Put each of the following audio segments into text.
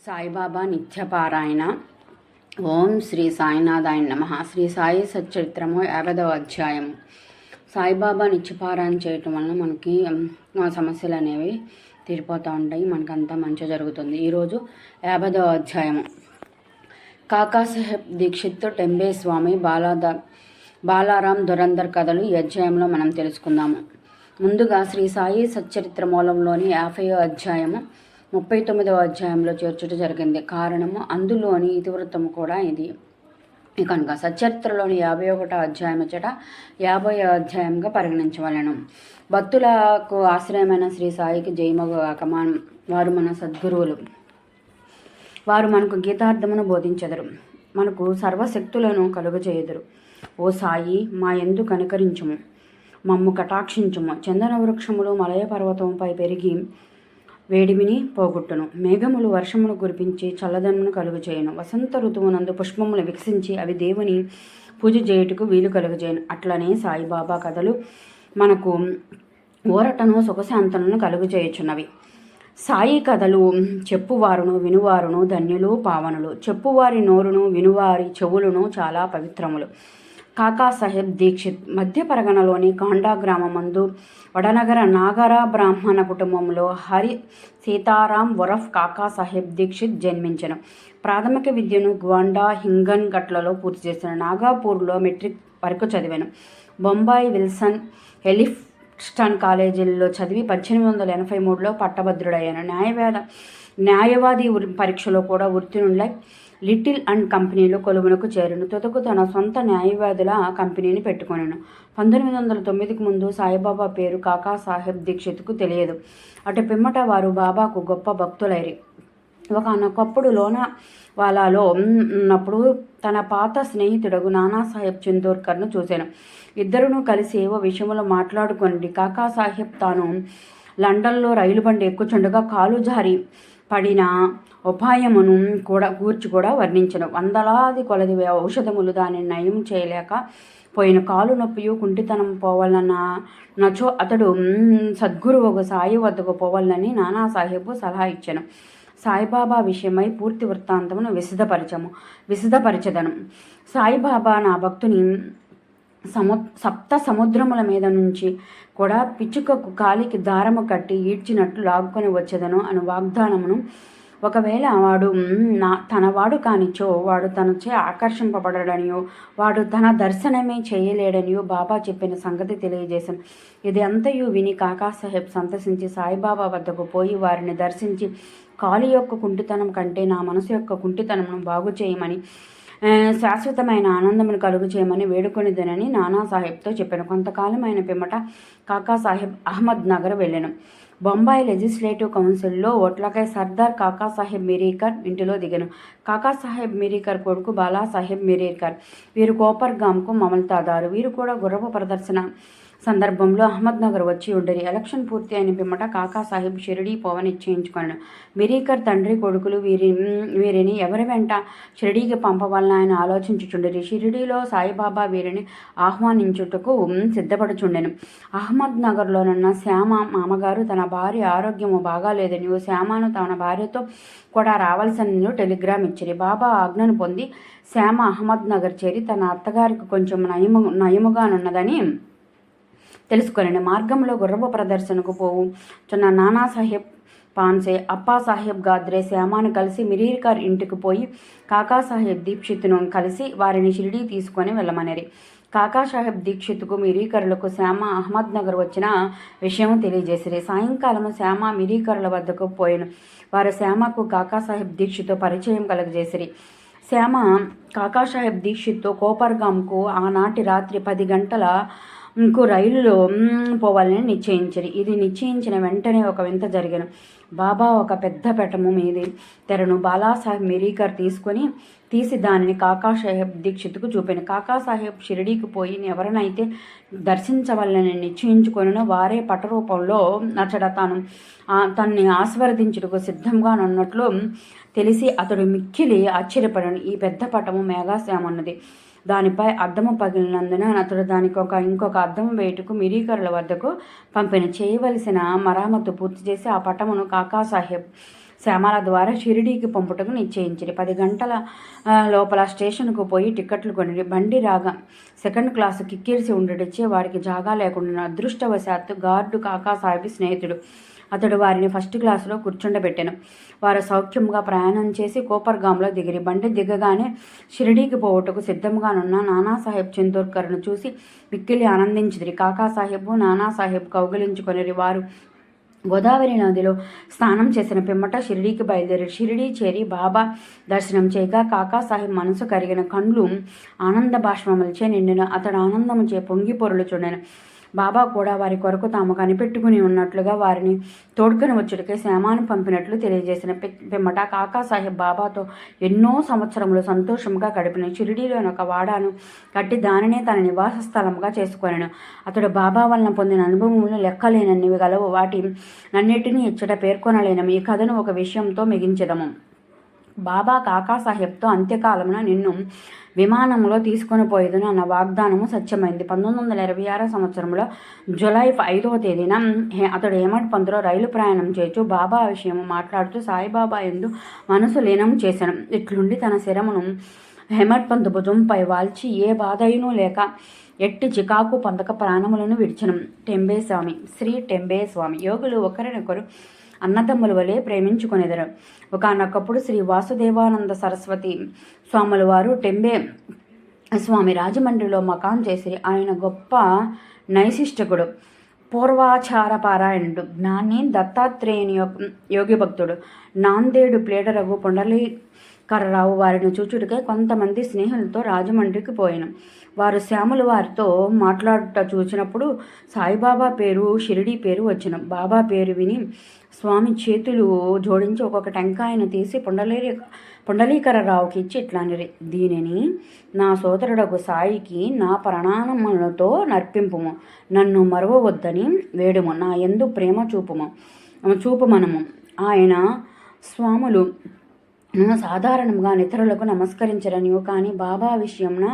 సాయిబాబా నిత్యపారాయణ. ఓం శ్రీ సాయినాథాయ నమః. శ్రీ సాయి సచ్చరిత్రము 50వ అధ్యాయము. సాయిబాబా నిత్యపారాయణ చేయటం వలన మనకి సమస్యలు అనేవి తీరిపోతూ ఉంటాయి, మనకంతా మంచి జరుగుతుంది. ఈరోజు 50వ అధ్యాయము. కాకాసాహెబ్ దీక్షిత్, టెంబే స్వామి, బాలారాం దురందర్ కథలు ఈ అధ్యాయంలో మనం తెలుసుకుందాము. ముందుగా శ్రీ సాయి సచ్చరిత్ర మూలంలోని 50వ అధ్యాయము 39వ అధ్యాయంలో చేర్చుట జరిగింది. కారణము అందులోని ఇతివృత్తము కూడా ఇది. కనుక సచ్చరిత్రలోని 51వ అధ్యాయం చట 50వ అధ్యాయంగా పరిగణించవలను. భక్తులకు ఆశ్రయమైన శ్రీ సాయికి జయమగాక. వారు మన సద్గురువులు. వారు మనకు గీతార్థమును బోధించెదరు, మనకు సర్వశక్తులను కలుగజేయుదురు. ఓ సాయి, మా యందు కనికరించుము, మమ్ము కటాక్షించుము. చందన వృక్షములు మలయ పర్వతంపై పెరిగి వేడిమిని పోగొట్టును. మేఘములు వర్షమును కురిపించి చల్లదనమును కలుగజేయను. వసంత ఋతువునందు పుష్పములు వికసించి అవి దేవుని పూజ చేయుటకు వీలు కలుగజేయను. అట్లనే సాయిబాబా కథలు మనకు ఊరటను సుఖశాంతను కలుగజేయుచున్నవి. సాయి కథలు చెప్పువారును వినువారును ధన్యులు పావనులు. చెప్పువారి నోరును వినువారి చెవులను చాలా పవిత్రములు. కాకాసాహెబ్ దీక్షిత్ మధ్య పరగణలోని కాండా గ్రామమందు వడనగర నాగర బ్రాహ్మణ కుటుంబంలో హరి సీతారాం ఉరఫ్ కాకాసాహెబ్ దీక్షిత్ జన్మించెను. ప్రాథమిక విద్యను గ్వాండా హింగన్ గట్లలో పూర్తి చేసిన. నాగాపూర్లో మెట్రిక్ వరకు చదివాను. బొంబాయి విల్సన్ ఎలిఫ్స్టన్ కాలేజీల్లో చదివి 1883లో పట్టభద్రుడయ్యాను. న్యాయవాది పరీక్షలో కూడా ఉత్తీర్ణులై లిటిల్ అండ్ కంపెనీలో కొలువునకు చేరును. తుదకు తన సొంత న్యాయవాదుల కంపెనీని పెట్టుకొనెను. 1909కు ముందు సాయిబాబా పేరు కాకాసాహెబ్ దీక్షిత్కు తెలియదు. అటు పిమ్మట వారు బాబాకు గొప్ప భక్తులైరి. ఒకనొకప్పుడు లోనావాలాలో ఉన్నప్పుడు తన పాత స్నేహితుడు నానాసాహెబ్ చందోర్కర్ను చూశాను. ఇద్దరును కలిసి ఏవో విషయంలో మాట్లాడుకొని కాకాసాహెబ్ తాను లండన్లో రైలు బండి ఎక్కుచుండగా కాలు జారి పడిన ఉపాయమును గూర్చి కూడా వర్ణించను. వందలాది కొలది ఔషధములు దానిని నయం చేయలేక పోయిన కాలు నొప్పియు కుంటితనం పోవాలన్నచో అతడు సద్గురువు సాయి వద్దకు పోవాలని నానాసాహెబ్ సలహా ఇచ్చాను. సాయిబాబా విషయమై పూర్తి వృత్తాంతమును విశదపరచదను. సాయిబాబా నా భక్తుని సప్త సముద్రముల మీద నుంచి కూడా పిచ్చుకకు కాలికి దారము కట్టి ఈడ్చినట్లు లాక్కొని వచ్చేదను అని వాగ్దానమును, ఒకవేళ వాడు తనవాడు కానిచో వాడు తనచే ఆకర్షింపబడడనియో వాడు తన దర్శనమే చేయలేడనియో బాబా చెప్పిన సంగతి తెలియజేశాను. ఇది అంతయు విని కాకాసాహెబ్ సంతసించి సాయిబాబా వద్దకు పోయి వారిని దర్శించి కాలు యొక్క కుంటితనం కంటే నా మనసు యొక్క కుంటితనమును బాగు చేయమని, శాశ్వతమైన ఆనందమును కలుగు చేయమని వేడుకొనిదనని నానాసాహెబ్తో చెప్పాను. కొంతకాలమైన పిమ్మట కాకాసాహెబ్ అహ్మద్ నగర్ వెళ్ళాను. బొంబాయి లెజిస్లేటివ్ కౌన్సిల్లో ఓట్లకై సర్దార్ కాకాసాహెబ్ మిరీకర్ ఇంటిలో దిగాను. కాకాసాహెబ్ మిరీకర్ కొడుకు బాలాసాహెబ్ మిరీకర్. వీరు కోపర్గాంకు మమల్తాదారు. వీరు కూడా గుర్రపు ప్రదర్శన సందర్భంలో అహ్మద్ నగర్ వచ్చి ఉండేది. ఎలక్షన్ పూర్తి అయిన పిమ్మట కాకాసాహెబ్ షిరిడీ పోవని నిశ్చయించుకున్నాడు. మిరీకర్ తండ్రి కొడుకులు వీరిని ఎవరి వెంట షిరిడీకి పంపవాలని ఆయన ఆలోచించుచుండేది. షిరిడీలో సాయిబాబా వీరిని ఆహ్వానించుటకు సిద్ధపడుచుండెను. అహ్మద్ నగర్లోనున్న శ్యామ మామగారు తన భార్య ఆరోగ్యము బాగాలేదని శ్యామను తన భార్యతో కూడా రావాల్సిన టెలిగ్రామ్ ఇచ్చిరి. బాబా ఆజ్ఞను పొంది శ్యామ అహ్మద్ నగర్ చేరి తన అత్తగారికి కొంచెం నయముగానున్నదని తెలుసుకొనండి. మార్గంలో గుర్రపు ప్రదర్శనకు పోవుచున్న నానాసాహెబ్ పాన్సే, అప్పాసాహెబ్ గాద్రే శ్యామాను కలిసి మిరీకర్ ఇంటికి పోయి కాకాసాహెబ్ దీక్షిత్ను కలిసి వారిని షిరిడీ తీసుకొని వెళ్ళమనేరి. కాకాసాహెబ్ దీక్షిత్కు మిరీకరులకు శ్యామ అహ్మద్ నగర్ వచ్చిన విషయం తెలియజేసిరి. సాయంకాలము శ్యామ మిరీకరుల వద్దకు పోయిన వారు శ్యామకు కాకాసాహెబ్ దీక్షిత్తో పరిచయం కలుగజేసిరి. శ్యామ కాకాసాహెబ్ దీక్షిత్తో కోపర్గాంకు ఆనాటి రాత్రి 10 గంటల రైలులో పోవాలని నిశ్చయించారు. ఇది నిశ్చయించిన వెంటనే ఒక వింత జరిగాను. బాబా ఒక పెద్ద పెటము మీది తెరను బాలాసాహెబ్ మిరీకర్ తీసి దానిని కాకాసాహెబ్ దీక్షిత్కు చూపాను. కాకాసాహెబ్ షిరిడీకి పోయి ఎవరినైతే దర్శించవాలని నిశ్చయించుకొనినో వారే పటరూపంలో నచ్చడ తన్ని ఆస్వాదించుటకు సిద్ధంగా ఉన్నట్లు తెలిసి అతడు మిక్కిలి ఆశ్చర్యపడాను. ఈ పెద్ద పటము మేఘాశ్యామన్నది. దానిపై అద్దము పగిలినందున అతడు దానికి ఇంకొక అద్దము వేటుకు మిరీకరుల వద్దకు పంపిన. చేయవలసిన మరామత్తు పూర్తి చేసి ఆ పటమును కాకాసాహెబ్ శ్యామల ద్వారా షిరిడీకి పంపుటకు నిశ్చయించింది. 10 గంటల లోపల స్టేషన్కు పోయి టిక్కెట్లు కొని బండి రాగా సెకండ్ క్లాసు కిక్కిరిసి ఉండడిచ్చే వారికి జాగా లేకుండా అదృష్టవశాత్తు గార్డు కాకాసాహెబ్ స్నేహితుడు. అతడు వారిని ఫస్ట్ క్లాసులో కూర్చుండబెట్టాను. వారు సౌఖ్యంగా ప్రయాణం చేసి కోపర్గాంలో దిగిరి. బండి దిగగానే షిరిడీకి పోవుటకు సిద్ధంగానున్న నానాసాహెబ్ చందోర్కర్ను చూసి మిక్కిలి ఆనందించిదిరి. కాకాసాహెబ్ నానాసాహెబ్ కౌగిలించుకొనిరి. వారు గోదావరి నదిలో స్నానం చేసిన పిమ్మట షిరిడీకి బయలుదేరి షిరిడీ చేరి బాబా దర్శనం చేయగా కాకాసాహెబ్ మనసు కరిగిన, కండ్లు ఆనంద బాష్పములచే నిండిన. అతడు ఆనందముచే పొంగి పొరులుచుండెను. బాబా కూడా వారి కొరకు తాము కనిపెట్టుకుని ఉన్నట్లుగా వారిని తోడ్కొని వచ్చుడికే శ్యామాను పంపినట్లు తెలియజేసిన పిమ్మట కాకాసాహెబ్ బాబాతో ఎన్నో సంవత్సరములు సంతోషంగా గడిపిన. షిరిడీలోని ఒక వాడాను కట్టి దానినే తన నివాస స్థలంగా చేసుకొనెను. అతడు బాబా వలన పొందిన అనుభవములు లెక్కలేనన్నివి గలవు. వాటి నన్నిటినీ ఇచ్చట పేర్కొనలేనము. ఈ కథను ఒక విషయంతో మిగించెదము. బాబా కాకాసాహెబ్తో అంత్యకాలమున నిన్ను విమానంలో తీసుకొని పోయేదును అన్న వాగ్దానము సత్యమైంది. 1926 సంవత్సరంలో జూలై 5వ తేదీన అతడు హేమట్ పంతులో రైలు ప్రయాణం చేయొచ్చు బాబా విషయము మాట్లాడుతూ సాయిబాబా ఎందు మనసు లీనం చేశాను. ఇట్లుండి తన శిరమును హేమట్ పంతు భుజంపై వాల్చి ఏ బాధయునూ లేక ఎట్టి చికాకు పొందక ప్రాణములను విడిచను. టెంబే స్వామి. శ్రీ టెంబే స్వామి. యోగులు ఒకరినొకరు అన్నదమ్ముల వలె ప్రేమించుకొనేదరు. ఒకనొకప్పుడు శ్రీ వాసుదేవానంద సరస్వతి స్వాముల వారు టెంబే స్వామి రాజమండ్రిలో మకాం చేసిరి. ఆయన గొప్ప నైశిష్టకుడు, పూర్వాచార పారాయణుడు, జ్ఞాని, దత్తాత్రేయుని యోగి భక్తుడు. నాందేడు ప్లేడరగు పుండలీకరరావు వారిని చూచుడికై కొంతమంది స్నేహితులతో రాజమండ్రికి పోయాను. వారు శ్యాముల వారితో మాట్లాడుట చూసినప్పుడు సాయిబాబా పేరు, షిరిడీ పేరు వచ్చిన. బాబా పేరు విని స్వామి చేతులు జోడించి ఒక్కొక్క టెంకాయను తీసి పుండలీకరరావుకి ఇచ్చి ఇట్లానిరి, దీనిని నా సోదరుడకు సాయికి నా ప్రణామములతో నర్పింపుము, నన్ను మరవవద్దని వేడుము, నా యందు ప్రేమ చూపుమనము. ఆయన స్వాములు సాధారణంగా ఇతరులకు నమస్కరించరనియు, కానీ బాబా విషయంన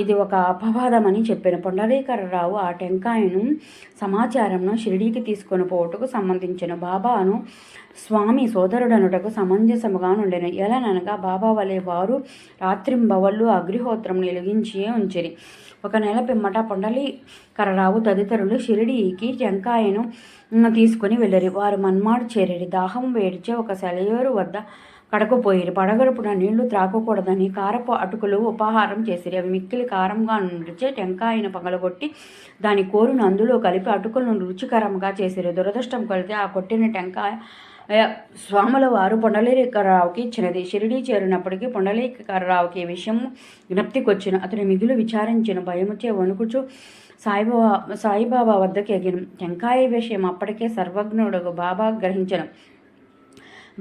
ఇది ఒక అపవాదమని చెప్పాను. పుండరీకరరావు ఆ టెంకాయను సమాచారంను షిరిడీకి తీసుకొని పోవుటకు సంబంధించిన. బాబాను స్వామి సోదరుడనుటకు సమంజసముగా నుండెను. ఎలాననగా బాబా వలె వారు రాత్రింబవళ్ళు అగ్నిహోత్రం వెలిగించే ఉంచిరి. 1 నెల పిమ్మట పుండలీకరరావు తదితరులు షిరిడీకి టెంకాయను తీసుకుని వెళ్ళరి. వారు మన్మాడు చేరిరి. దాహం వేడిచే ఒక సెలయేరు వద్ద కడకపోయిరి. పడగడుపున నీళ్లు త్రాగకూడదని కారపు అటుకులు ఉపహారం చేసిరి. అవి మిక్కిలి కారంగా నుండిచే టెంకాయను పగలగొట్టి దాని కోరును అందులో కలిపి అటుకులను రుచికరంగా చేసిరి. దురదృష్టం కలిగితే ఆ కొట్టిన టెంకాయ స్వాముల వారు పుండలీకరరావుకి ఇచ్చినది. షిరిడీ చేరినప్పటికీ పుండలీకరరావుకి ఈ విషయం జ్ఞప్తికొచ్చిన. అతడు మిగులు విచారించిన. భయముచే వణుకుచు సాయిబాబా వద్దకు ఎగిన. టెంకాయ విషయం అప్పటికే సర్వజ్ఞుడు బాబా గ్రహించను.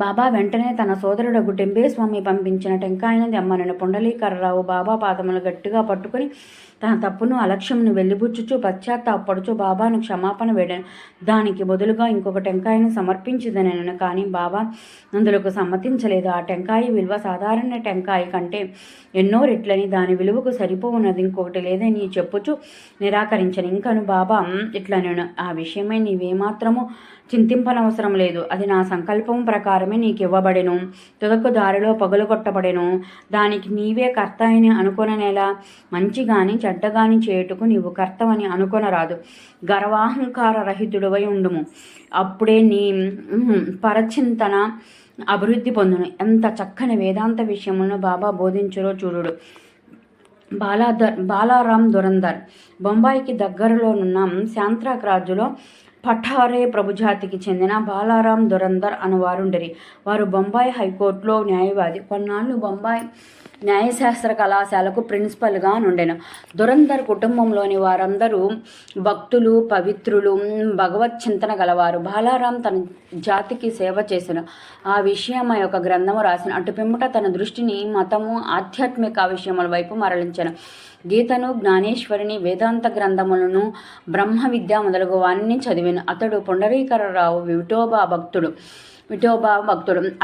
బాబా వెంటనే తన సోదరుడు టెంబే స్వామి పంపించిన టెంకాయను తెమ్మనని. పుండలీకరరావు బాబా పాదములు గట్టిగా పట్టుకుని తన తప్పును అలక్ష్యమును వెలిబుచ్చుచు పశ్చాత్తాపడుచు బాబాను క్షమాపణ వేడాను. దానికి బదులుగా ఇంకొక టెంకాయను సమర్పించదనను. కానీ బాబా అందులకు సమ్మతించలేదు. ఆ టెంకాయ విలువ సాధారణ టెంకాయ కంటే ఎన్నో రెట్లని, దాని విలువకు సరిపోవున్నది ఇంకొకటి లేదని చెప్పుచు నిరాకరించను. ఇంకను బాబా ఇట్లా నేను ఆ విషయమై నీవేమాత్రము చింతింపనవసరం లేదు. అది నా సంకల్పం ప్రకారమే నీకు ఇవ్వబడెను. తుదకు దారిలో పగులగొట్టబడెను. దానికి నీవే కర్త అని అనుకొననేలా. మంచి గాని చెడ్డ గాని చేయుటకు నీవు కర్తవని అనుకొనరాదు. గర్వాహంకార రహితుడవై ఉండుము. అప్పుడే నీ పరచింతన అభివృద్ధి పొందును. ఎంత చక్కని వేదాంత విషయములను బాబా బోధించురో చూడుడు. బాలారాం దురందర్. బొంబాయికి దగ్గరలోనున్న శాంత్రాక్రాజులో పఠారే ప్రభుజాతికి చెందిన బాలారాం దురందర్ అనువారుండరి. వారు బొంబాయి హైకోర్టులో న్యాయవాది. కొన్నాళ్ళు బొంబాయి న్యాయశాస్త్ర కళాశాలకు ప్రిన్సిపల్గా నుండెను. దురందర్ కుటుంబంలోని వారందరూ భక్తులు, పవిత్రులు, భగవత్ చింతన గలవారు. బాలారాం తన జాతికి సేవ చేసిన ఆ విషయమై ఒక గ్రంథము రాసిన. అటు పిమ్మట తన దృష్టిని మతము, ఆధ్యాత్మిక విషయముల వైపు మరలించెను. గీతను, జ్ఞానేశ్వరిని, వేదాంత గ్రంథములను, బ్రహ్మ విద్య మొదలగు వాణ్ణి చదివిన. అతడు పుండరీకరరావు విఠోబా భక్తుడు.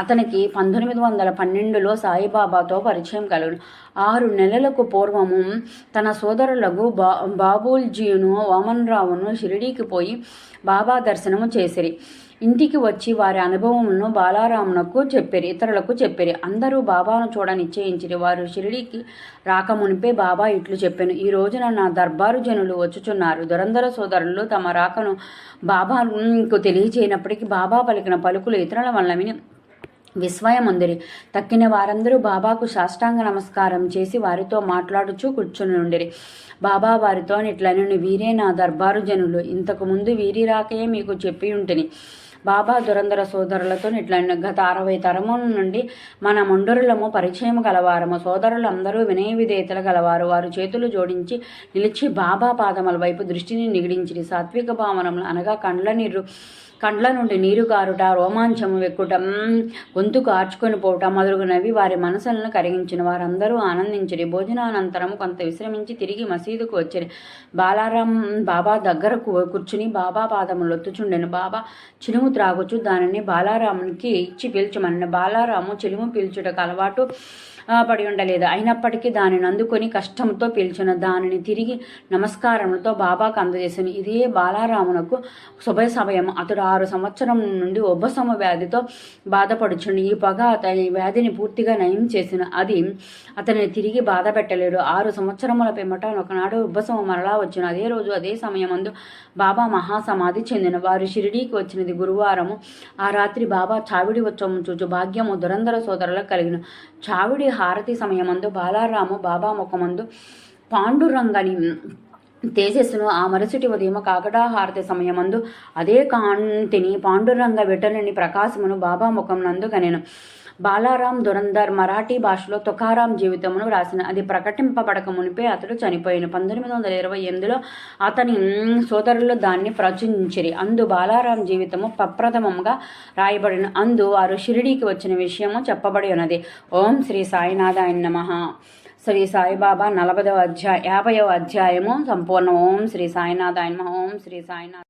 అతనికి 1912లో సాయిబాబాతో పరిచయం కలుగును. 6 నెలలకు పూర్వము తన సోదరులకు బాబూల్జీను, వామన్రావును షిరిడీకి పోయి బాబా దర్శనము చేసిరి. ఇంటికి వచ్చి వారి అనుభవములను బాలారామునకు చెప్పిరి, ఇతరులకు చెప్పిరి. అందరూ బాబాను చూడ నిశ్చయించిరి. వారు షిరిడీకి రాకమునిపే బాబా ఇట్లు చెప్పాను, ఈ రోజున నా దర్బారు జనులు వచ్చుచున్నారు. దురంధర సోదరులు తమ రాకను బాబాకు తెలియజేయనప్పటికీ బాబా పలికిన పలుకులు ఇతరుల వల్ల విని విస్మయముందిరి. తక్కిన వారందరూ బాబాకు సాష్టాంగ నమస్కారం చేసి వారితో మాట్లాడుచూ కూర్చుని ఉండిరి. బాబా వారితో ఇట్లనెను, వీరే నా దర్బారు జనులు, ఇంతకు ముందు వీరి రాకయే మీకు చెప్పి ఉంటిని. బాబా దురంధర సోదరులతో ఇట్లనెను, గత 60 తరముల నుండి మన మండరులము పరిచయం గలవారము. సోదరులందరూ వినయ విధేయతలు గలవారు. వారు చేతులు జోడించి నిలిచి బాబా పాదముల వైపు దృష్టిని నిగిడించిరి. సాత్విక భావనములు అనగా కండ్ల నుండి నీరు కారుట, రోమాంచము వెక్కుట, గొంతు కార్చుకొని పోవట మొదలుగునవి వారి మనసులను కరిగించిన. వారందరూ ఆనందించిరి. భోజనానంతరము కొంత విశ్రమించి తిరిగి మసీదుకు వచ్చిరి. బాలారాం బాబా దగ్గర కూర్చుని బాబా పాదములు ఒత్తుచుండెను. బాబా చిలుము త్రాగుచు దానిని బాలారామునికి ఇచ్చి పీల్చమని. బాలారాము చిలుము పీల్చుటకు అలవాటు పడి ఉండలేదు. అయినప్పటికీ దానిని అందుకొని కష్టంతో పీల్చిన. దానిని తిరిగి నమస్కారములతో బాబాకు అందజేసాను. ఇదే బాలారామునకు శుభ సమయం. అతడు 6 సంవత్సరం నుండి ఉబ్బసమ వ్యాధితో బాధపడుచుండి. ఈ పొగ అతని వ్యాధిని పూర్తిగా నయం చేసిన. అది అతనిని తిరిగి బాధ పెట్టలేడు. 6 సంవత్సరముల పిమ్మట ఒకనాడు ఉబ్బసమ మరలా వచ్చిన. అదే రోజు అదే సమయమందు బాబా మహాసమాధి చెందిన. వారు షిరిడీకి వచ్చినది గురువారము. ఆ రాత్రి బాబా చావిడి ఉత్సవం చూచు భాగ్యము దురంధర సోదరులకు కలిగిన. చావిడి హారతి సమయమందు బాలారాము బాబా ముఖమందు పాండురంగని తేజస్సును, ఆ మరుసటి ఉదయం కాకడాహారతి సమయమందు అదే కాంతిని పాండురంగ విటలని ప్రకాశమును బాబా ముఖం నందు కనెను. బాలారాం దురంధర్ మరాఠీ భాషలో తుకారాం జీవితమును వ్రాసిన. అది ప్రకటింపబడక మునిపే అతడు చనిపోయిన. 1928లో అతని సోదరులు దాన్ని ప్రచురించిరి. అందు బాలారాం జీవితము ప్రప్రథమంగా రాయబడిన. అందు వారు షిరిడీకి వచ్చిన విషయము చెప్పబడి ఉన్నది. ఓం శ్రీ సాయినాథాయ నమః. శ్రీ సాయిబాబా 50వ అధ్యాయము సంపూర్ణ. ఓం శ్రీ సాయినాథాయ నమః. ఓం శ్రీ సాయినాథ్.